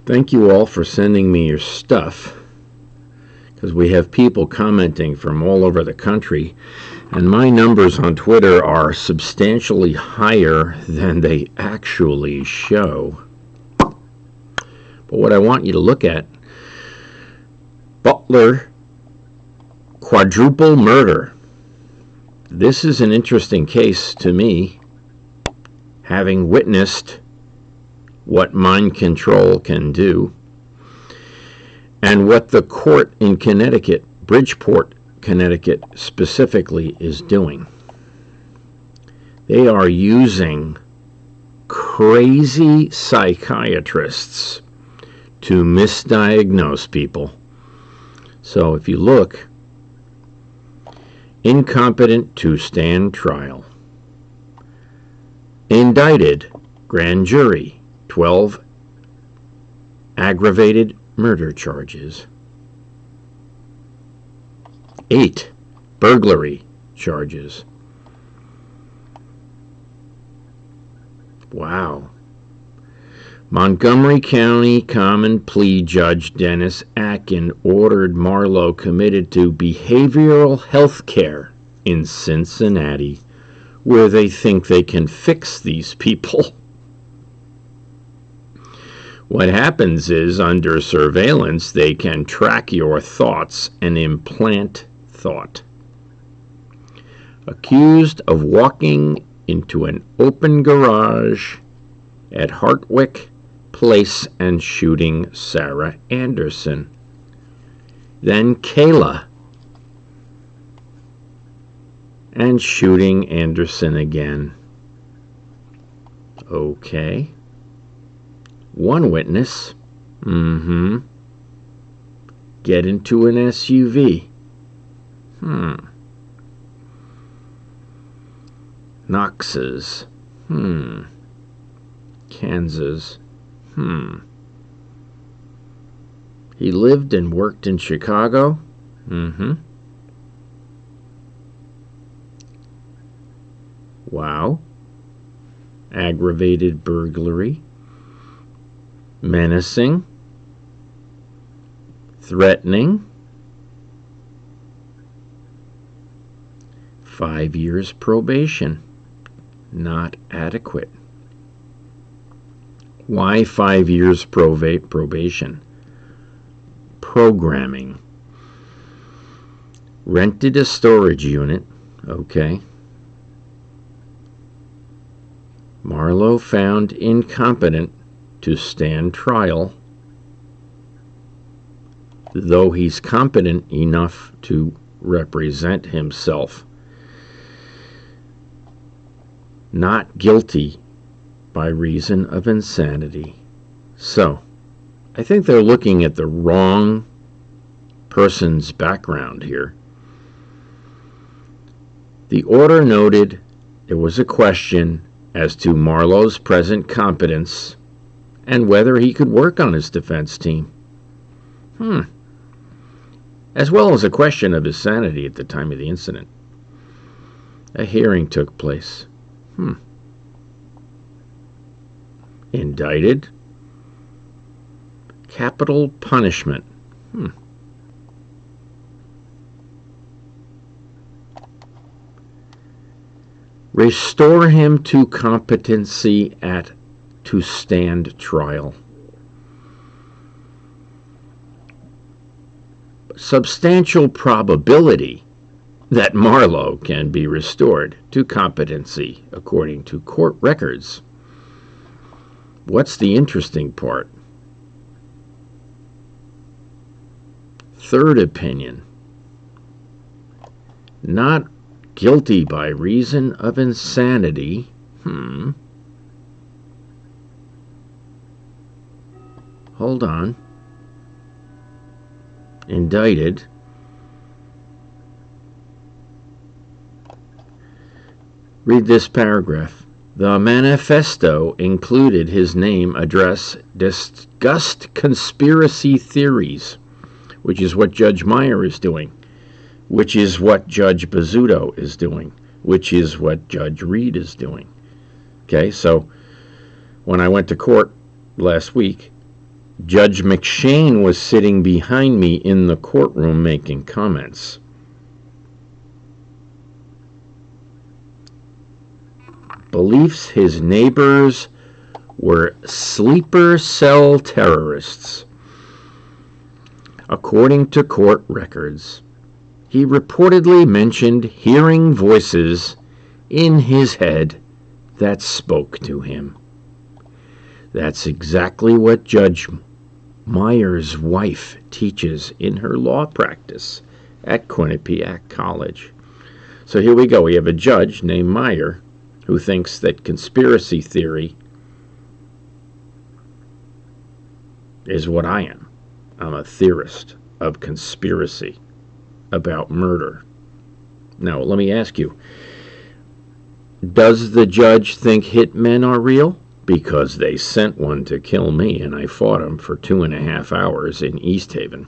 Thank you all for sending me your stuff, because we have people commenting from all over the country, and my numbers on Twitter are substantially higher than they actually show. But what I want you to look at, Butler quadruple murder. This is an interesting case to me, having witnessed what mind control can do, and what the court in Connecticut, Bridgeport, Connecticut specifically, is doing. They are using crazy psychiatrists to misdiagnose people. So if you look, incompetent to stand trial, indicted, grand jury, 12 aggravated murder charges, 8 burglary charges. Wow. Montgomery County Common Plea Judge Dennis Atkin ordered Marlowe committed to behavioral health care in Cincinnati, where they think they can fix these people. What happens is, under surveillance, they can track your thoughts and implant thought. Accused of walking into an open garage at Hartwick Place and shooting Sarah Anderson. Then Kayla, and shooting Anderson again. Okay. One witness, get into an SUV. Knox's, Kansas, He lived and worked in Chicago. Wow. Aggravated burglary. Menacing. Threatening. 5 years probation. Not adequate. Why 5 years probation? Programming. Rented a storage unit. Okay. Marlowe found incompetent to stand trial, though he's competent enough to represent himself. Not guilty by reason of insanity. So, I think they're looking at the wrong person's background here. The order noted there was a question as to Marlowe's present competence and whether he could work on his defense team. As well as a question of his sanity at the time of the incident. A hearing took place. Indicted. Capital punishment. Restore him to competency to stand trial. Substantial probability that Marlowe can be restored to competency according to court records. What's the interesting part? Third opinion. Not guilty by reason of insanity. Hold on. Indicted. Read this paragraph. The manifesto included his name, address, discussed conspiracy theories, which is what Judge Meyer is doing, which is what Judge Bizzuto is doing, which is what Judge Reed is doing. Okay, so when I went to court last week, Judge McShane was sitting behind me in the courtroom making comments. Believes his neighbors were sleeper cell terrorists. According to court records, he reportedly mentioned hearing voices in his head that spoke to him. That's exactly what Judge Meyer's wife teaches in her law practice at Quinnipiac College. So here we go. We have a judge named Meyer who thinks that conspiracy theory is what I am. I'm a theorist of conspiracy about murder. Now, let me ask you, does the judge think hitmen are real? Because they sent one to kill me, and I fought him for 2.5 hours in East Haven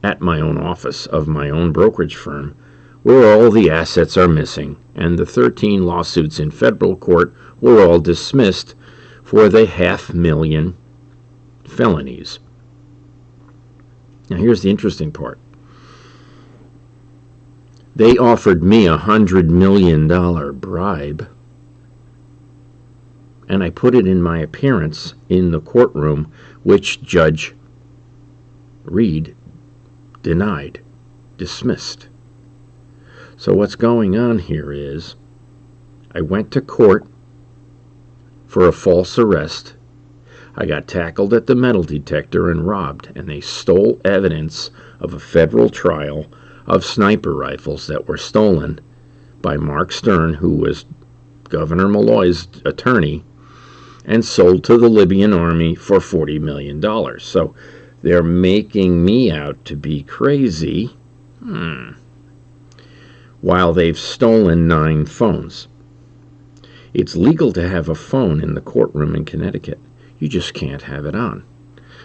at my own office of my own brokerage firm, where all the assets are missing, and the 13 lawsuits in federal court were all dismissed for the $500,000 felonies. Now here's the interesting part. They offered me $100 million bribe, and I put it in my appearance in the courtroom, which Judge Reed denied, dismissed. So what's going on here is I went to court for a false arrest. I got tackled at the metal detector and robbed, and they stole evidence of a federal trial of sniper rifles that were stolen by Mark Stern, who was Governor Malloy's attorney, and sold to the Libyan army for $40 million. So they're making me out to be crazy, while they've stolen 9 phones. It's legal to have a phone in the courtroom in Connecticut. You just can't have it on.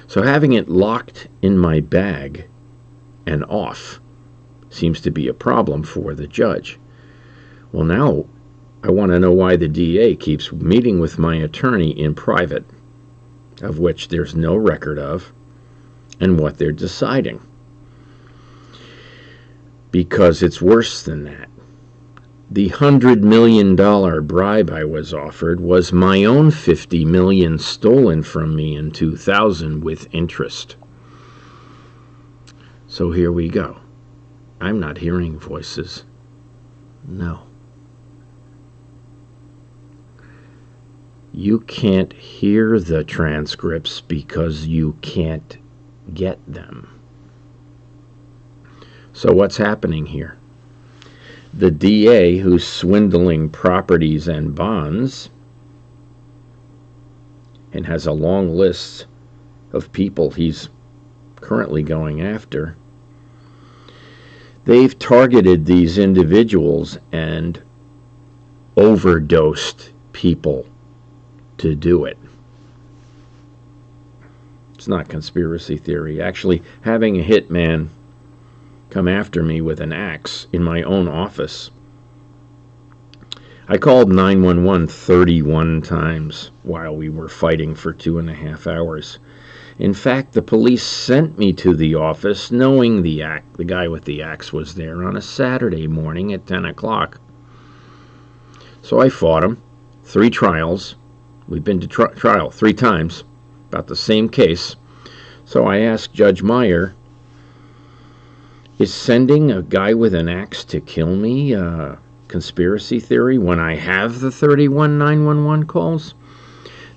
So having it locked in my bag and off seems to be a problem for the judge. Well, now I want to know why the DA keeps meeting with my attorney in private, of which there's no record of, and what they're deciding. Because it's worse than that. The $100 million bribe I was offered was my own $50 million stolen from me in 2000 with interest. So here we go. I'm not hearing voices. No. You can't hear the transcripts because you can't get them. So what's happening here? The DA, who's swindling properties and bonds and has a long list of people he's currently going after, they've targeted these individuals and overdosed people to do it. It's not conspiracy theory. Actually, having a hitman come after me with an axe in my own office. I called 911 31 times while we were fighting for 2.5 hours. In fact, the police sent me to the office knowing the guy with the axe was there on a Saturday morning at 10 o'clock. So I fought him. 3 trials. We've been to trial 3 times about the same case. So I asked Judge Meyer, is sending a guy with an axe to kill me conspiracy theory when I have the 31 911 calls?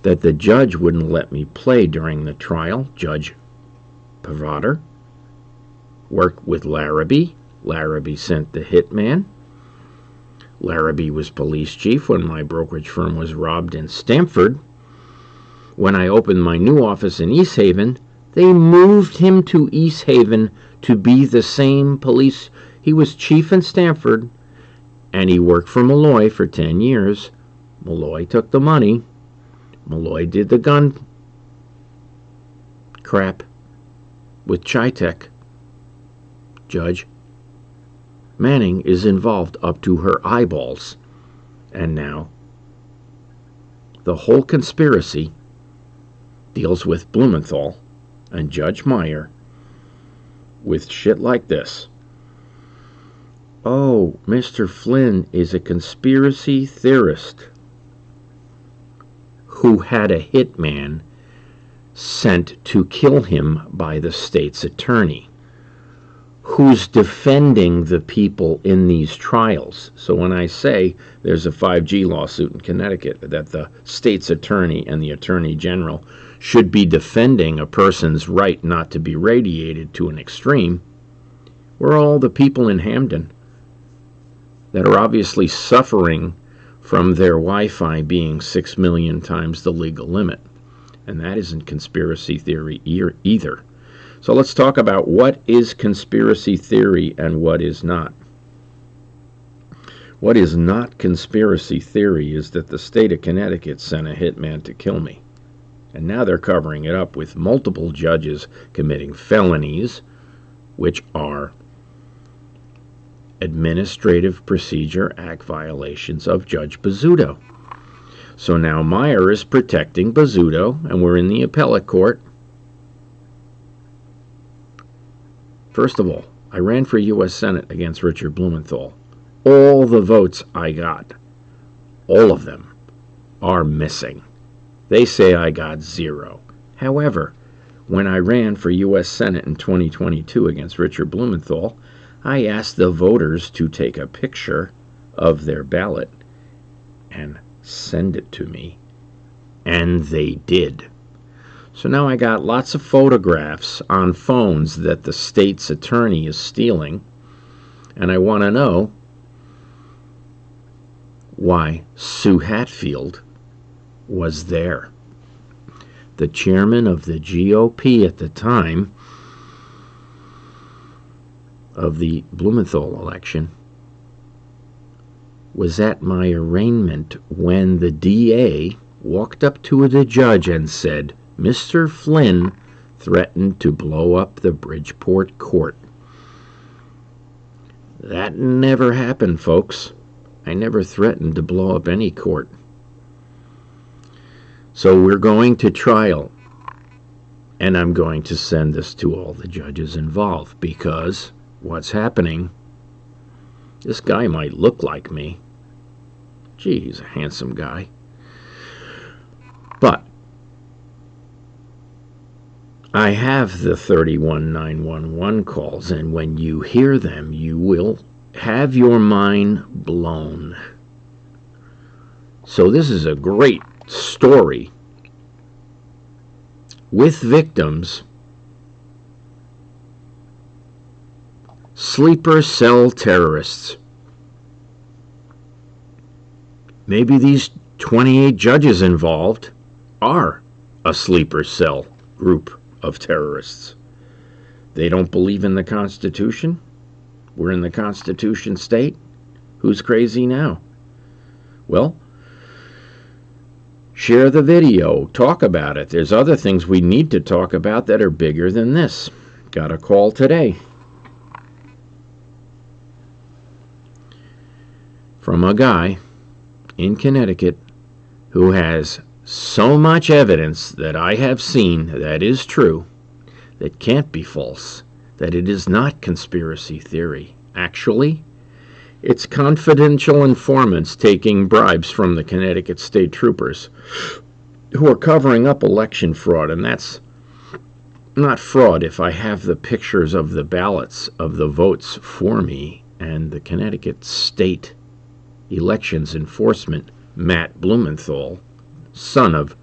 That the judge wouldn't let me play during the trial. Judge Pavader worked with Larrabee. Larrabee sent the hitman. Larrabee was police chief when my brokerage firm was robbed in Stamford. When I opened my new office in East Haven, they moved him to East Haven to be the same police. He was chief in Stamford, and he worked for Malloy for 10 years. Malloy took the money. Malloy did the gun crap with Chi-Tech. Judge Manning is involved up to her eyeballs. And now the whole conspiracy deals with Blumenthal And Judge Meyer, with shit like this, oh, Mr. Flynn is a conspiracy theorist who had a hitman sent to kill him by the state's attorney, who's defending the people in these trials. So when I say there's a 5G lawsuit in Connecticut that the state's attorney and the attorney general should be defending a person's right not to be radiated to an extreme, where are all the people in Hamden that are obviously suffering from their Wi-Fi being 6 million times the legal limit? And that isn't conspiracy theory either. So let's talk about what is conspiracy theory and what is not. What is not conspiracy theory is that the state of Connecticut sent a hitman to kill me. And now they're covering it up with multiple judges committing felonies, which are Administrative Procedure Act violations of Judge Bizzuto. So now Meyer is protecting Bizzuto, and we're in the appellate court. First of all, I ran for U.S. Senate against Richard Blumenthal. All the votes I got, all of them, are missing. They say I got 0. However, when I ran for U.S. Senate in 2022 against Richard Blumenthal, I asked the voters to take a picture of their ballot and send it to me, and they did. So now I got lots of photographs on phones that the state's attorney is stealing, and I want to know why Sue Hatfield was there. The chairman of the GOP at the time of the Blumenthal election was at my arraignment when the DA walked up to the judge and said, Mr. Flynn threatened to blow up the Bridgeport court. That never happened, folks. I never threatened to blow up any court. So we're going to trial, and I'm going to send this to all the judges involved, because what's happening, this guy might look like me. Gee, he's a handsome guy. But I have the 31911 calls, and when you hear them, you will have your mind blown. So this is a great story with victims. Sleeper cell terrorists. Maybe these 28 judges involved are a sleeper cell group of terrorists. They don't believe in the Constitution. We're in the Constitution state. Who's crazy now? Well, share the video. Talk about it. There's other things we need to talk about that are bigger than this. Got a call today from a guy in Connecticut who has so much evidence that I have seen that is true, that can't be false, that it is not conspiracy theory. Actually, it's confidential informants taking bribes from the Connecticut state troopers who are covering up election fraud. And that's not fraud if I have the pictures of the ballots of the votes for me, and the Connecticut state elections enforcement, Matt Blumenthal, son of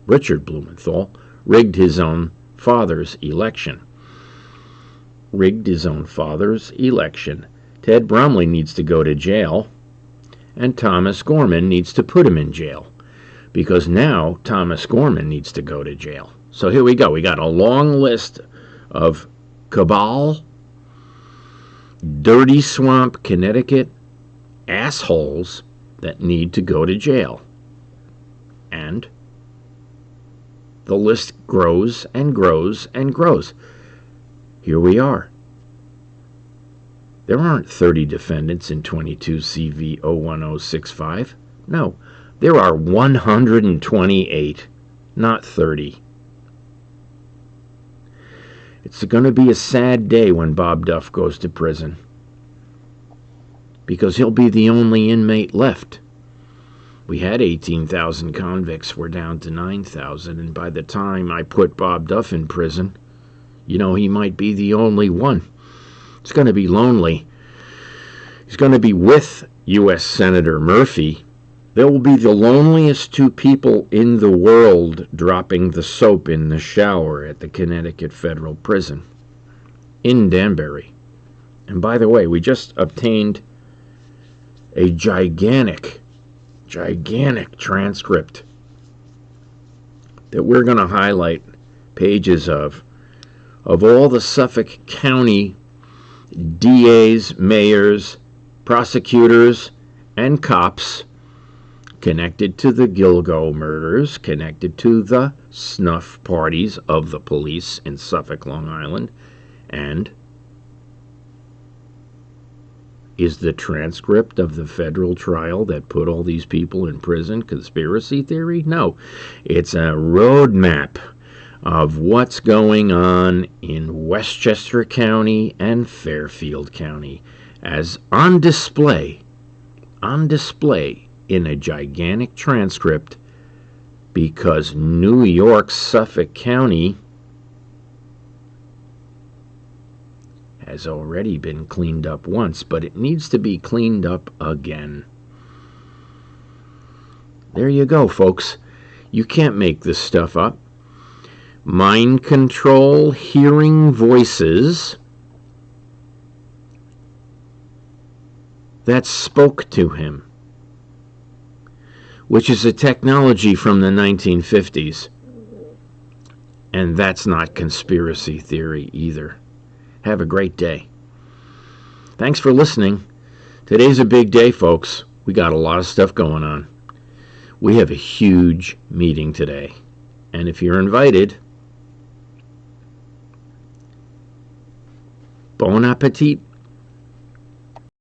Richard Blumenthal, rigged his own father's election. Ted Bromley needs to go to jail, and Thomas Gorman needs to put him in jail, because now Thomas Gorman needs to go to jail. So here we go. We got a long list of cabal, dirty swamp, Connecticut assholes that need to go to jail. And the list grows and grows and grows. Here we are. There aren't 30 defendants in 22 CV 01065. No, there are 128, not 30. It's going to be a sad day when Bob Duff goes to prison, because he'll be the only inmate left. We had 18,000 convicts. We're down to 9,000. And by the time I put Bob Duff in prison, he might be the only one. It's going to be lonely. He's going to be with U.S. Senator Murphy. They will be the loneliest two people in the world dropping the soap in the shower at the Connecticut Federal Prison in Danbury. And by the way, we just obtained a gigantic transcript that we're going to highlight pages of all the Suffolk County DAs, mayors, prosecutors, and cops connected to the Gilgo murders, connected to the snuff parties of the police in Suffolk, Long Island, and is the transcript of the federal trial that put all these people in prison conspiracy theory? No. It's a roadmap of what's going on in Westchester County and Fairfield County, as on display in a gigantic transcript, because New York's Suffolk County has already been cleaned up once, but it needs to be cleaned up again. There you go, folks. You can't make this stuff up. Mind control, hearing voices that spoke to him, which is a technology from the 1950s. And that's not conspiracy theory either. Have a great day. Thanks for listening. Today's a big day, folks. We got a lot of stuff going on. We have a huge meeting today. And if you're invited, bon appetit.